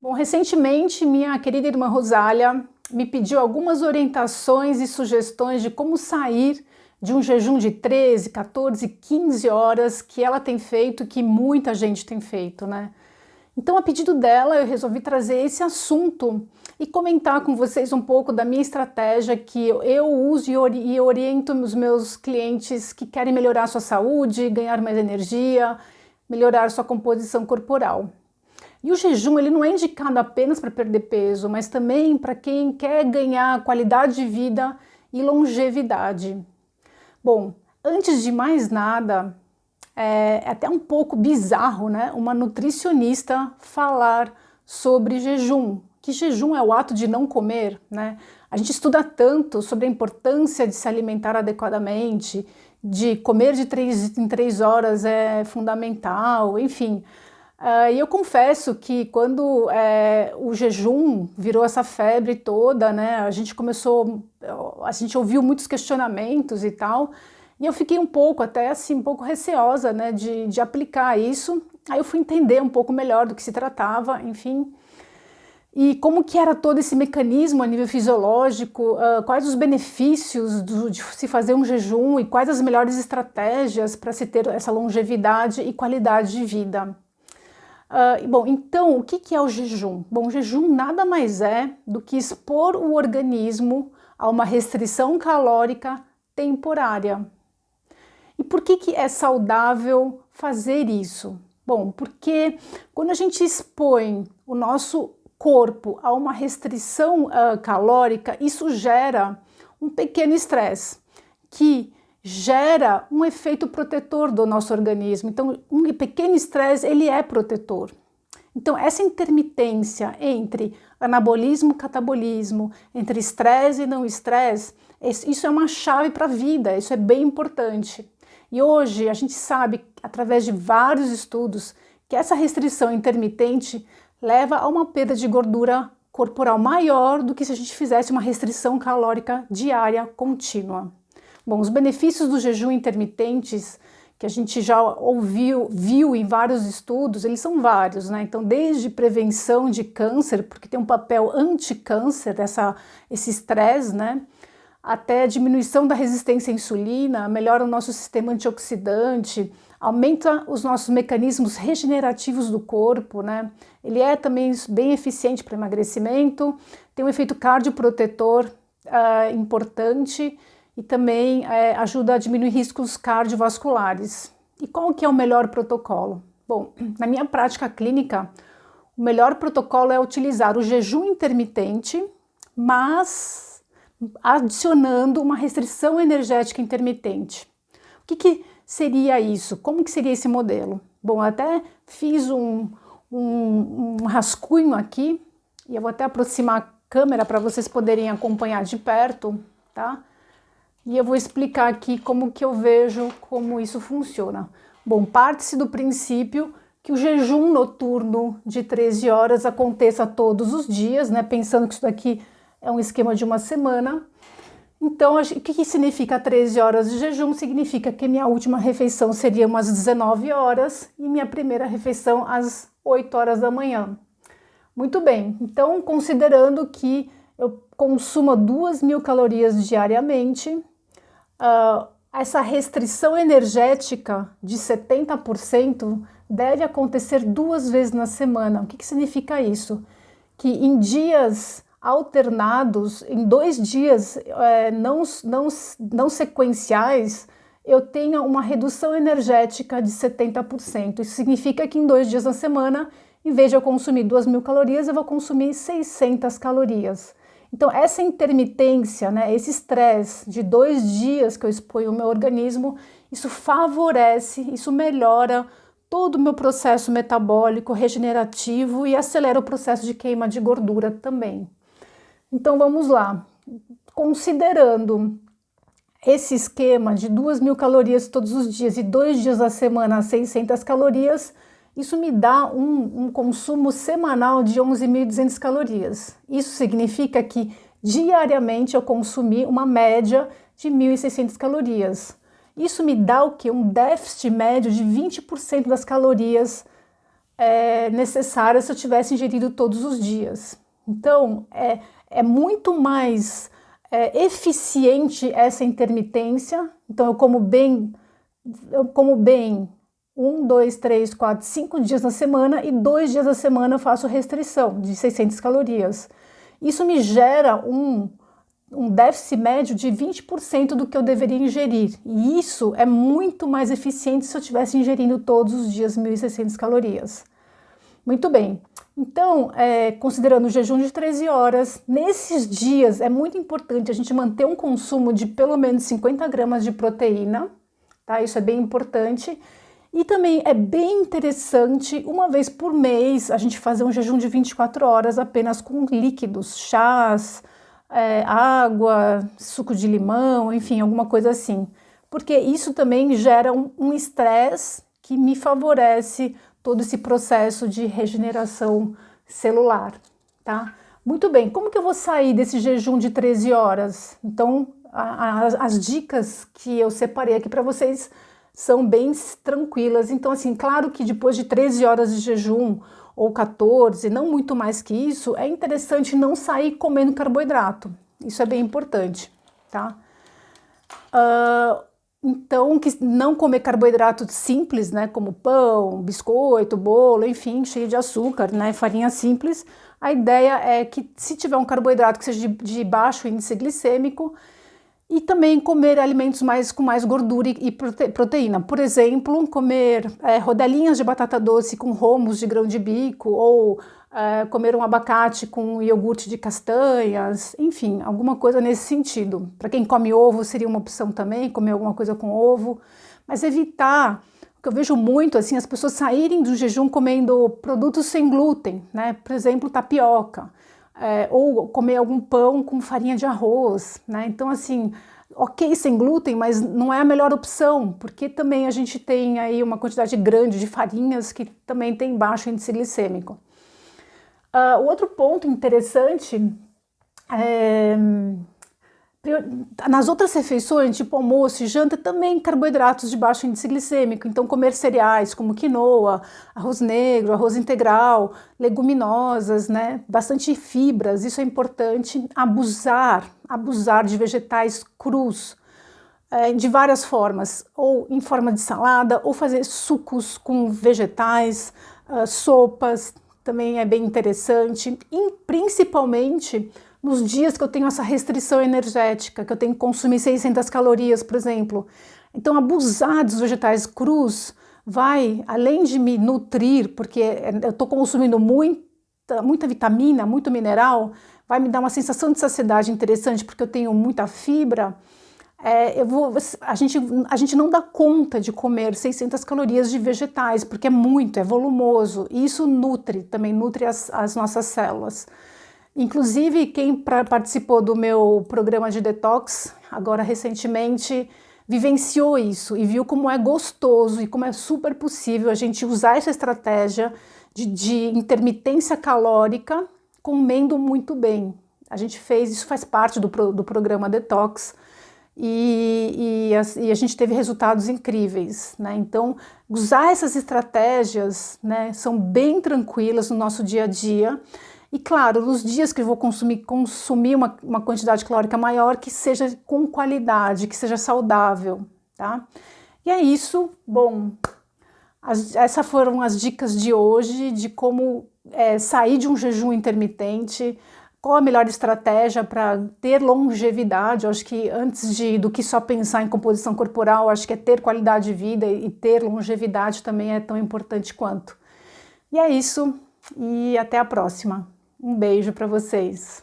Bom, recentemente minha querida irmã Rosália me pediu algumas orientações e sugestões de como sair de um jejum de 13, 14, 15 horas que ela tem feito, que muita gente tem feito, né? Então, a pedido dela, eu resolvi trazer esse assunto e comentar com vocês um pouco da minha estratégia que eu uso e oriento os meus clientes que querem melhorar sua saúde, ganhar mais energia, melhorar sua composição corporal. E o jejum ele não é indicado apenas para perder peso, mas também para quem quer ganhar qualidade de vida e longevidade. Bom, antes de mais nada, é até um pouco bizarro, né? Uma nutricionista falar sobre jejum, que jejum é o ato de não comer, né? A gente estuda tanto sobre a importância de se alimentar adequadamente, de comer de 3 em 3 horas é fundamental, enfim. E eu confesso que quando o jejum virou essa febre toda, né, a gente ouviu muitos questionamentos e tal, e eu fiquei um pouco, até assim, um pouco receosa, né, de aplicar isso. Aí eu fui entender um pouco melhor do que se tratava, enfim, e como que era todo esse mecanismo a nível fisiológico, quais os benefícios de se fazer um jejum e quais as melhores estratégias para se ter essa longevidade e qualidade de vida. Bom, então, o que é o jejum? Bom, o jejum nada mais é do que expor o organismo a uma restrição calórica temporária. E por que é saudável fazer isso? Bom, porque quando a gente expõe o nosso corpo a uma restrição calórica, isso gera um pequeno estresse, que gera um efeito protetor do nosso organismo. Então, um pequeno estresse, ele é protetor. Então, essa intermitência entre anabolismo e catabolismo, entre estresse e não estresse, isso é uma chave para a vida, isso é bem importante. E hoje a gente sabe, através de vários estudos, que essa restrição intermitente leva a uma perda de gordura corporal maior do que se a gente fizesse uma restrição calórica diária contínua. Bom, os benefícios do jejum intermitentes, que a gente já viu em vários estudos, eles são vários, né? Então, desde prevenção de câncer, porque tem um papel anti-câncer, esse estresse, né? Até diminuição da resistência à insulina, melhora o nosso sistema antioxidante, aumenta os nossos mecanismos regenerativos do corpo, né? Ele é também bem eficiente para emagrecimento, tem um efeito cardioprotetor importante, e também ajuda a diminuir riscos cardiovasculares. E qual que é o melhor protocolo? Bom, na minha prática clínica, o melhor protocolo é utilizar o jejum intermitente, mas adicionando uma restrição energética intermitente. O que seria isso? Como que seria esse modelo? Bom, eu até fiz um rascunho aqui, e eu vou até aproximar a câmera para vocês poderem acompanhar de perto, tá? E eu vou explicar aqui como que eu vejo como isso funciona. Bom, parte-se do princípio que o jejum noturno de 13 horas aconteça todos os dias, né? Pensando que isso daqui é um esquema de uma semana. Então, o que significa 13 horas de jejum? Significa que minha última refeição seria umas 19 horas e minha primeira refeição às 8 horas da manhã. Muito bem, então considerando que eu consuma 2.000 calorias diariamente, essa restrição energética de 70% deve acontecer 2 vezes na semana. O que significa isso? Que em dias alternados, em 2 dias não sequenciais, eu tenha uma redução energética de 70%. Isso significa que em 2 dias na semana, em vez de eu consumir 2.000 calorias, eu vou consumir 600 calorias. Então, essa intermitência, né, esse estresse de 2 dias que eu exponho o meu organismo, isso favorece, isso melhora todo o meu processo metabólico, regenerativo e acelera o processo de queima de gordura também. Então, vamos lá. Considerando esse esquema de 2.000 calorias todos os dias e 2 dias da semana, 600 calorias, isso me dá um consumo semanal de 11.200 calorias. Isso significa que diariamente eu consumi uma média de 1.600 calorias. Isso me dá o quê? Um déficit médio de 20% das calorias necessária se eu tivesse ingerido todos os dias. Então, é muito mais eficiente essa intermitência. Então, eu como bem 1, 2, 3, 4, 5 dias na semana e 2 dias da semana eu faço restrição de 600 calorias. Isso me gera um déficit médio de 20% do que eu deveria ingerir. E isso é muito mais eficiente se eu estivesse ingerindo todos os dias 1.600 calorias. Muito bem. Então, considerando o jejum de 13 horas, nesses dias é muito importante a gente manter um consumo de pelo menos 50 gramas de proteína, tá? Isso é bem importante. E também é bem interessante, uma vez por mês, a gente fazer um jejum de 24 horas apenas com líquidos, chás, água, suco de limão, enfim, alguma coisa assim. Porque isso também gera um estresse que me favorece todo esse processo de regeneração celular, tá? Muito bem, como que eu vou sair desse jejum de 13 horas? Então, as dicas que eu separei aqui para vocês são bem tranquilas. Então, assim, claro que depois de 13 horas de jejum ou 14, não muito mais que isso, é interessante não sair comendo carboidrato. Isso é bem importante, tá? Então, não comer carboidrato simples, né, como pão, biscoito, bolo, enfim, cheio de açúcar, né, farinha simples. A ideia é que se tiver um carboidrato que seja de baixo índice glicêmico, e também comer alimentos com mais gordura e proteína. Por exemplo, comer rodelinhas de batata doce com romos de grão de bico, ou comer um abacate com iogurte de castanhas, enfim, alguma coisa nesse sentido. Para quem come ovo, seria uma opção também, comer alguma coisa com ovo, mas evitar, o que eu vejo muito, assim, as pessoas saírem do jejum comendo produtos sem glúten, né? Por exemplo, tapioca. Ou comer algum pão com farinha de arroz, né? Então, assim, ok sem glúten, mas não é a melhor opção, porque também a gente tem aí uma quantidade grande de farinhas que também tem baixo índice glicêmico. O outro ponto interessante nas outras refeições, tipo almoço e janta, também carboidratos de baixo índice glicêmico. Então, comer cereais como quinoa, arroz negro, arroz integral, leguminosas, né? Bastante fibras, isso é importante. Abusar de vegetais crus, de várias formas, ou em forma de salada, ou fazer sucos com vegetais, sopas, também é bem interessante. E principalmente nos dias que eu tenho essa restrição energética, que eu tenho que consumir 600 calorias, por exemplo. Então, abusar dos vegetais crus vai, além de me nutrir, porque eu estou consumindo muita vitamina, muito mineral, vai me dar uma sensação de saciedade interessante, porque eu tenho muita fibra. A gente não dá conta de comer 600 calorias de vegetais, porque é volumoso, e isso também nutre as nossas células. Inclusive, quem participou do meu programa de detox, agora recentemente, vivenciou isso e viu como é gostoso e como é super possível a gente usar essa estratégia de intermitência calórica comendo muito bem. Isso faz parte do programa detox e a gente teve resultados incríveis, né? Então, usar essas estratégias, né, são bem tranquilas no nosso dia a dia. E claro, nos dias que eu vou consumir uma quantidade calórica maior, que seja com qualidade, que seja saudável, tá? E é isso. Bom, essas foram as dicas de hoje, de como sair de um jejum intermitente, qual a melhor estratégia para ter longevidade. Eu acho que antes do que só pensar em composição corporal, acho que ter qualidade de vida e ter longevidade também é tão importante quanto. E é isso, e até a próxima. Um beijo para vocês.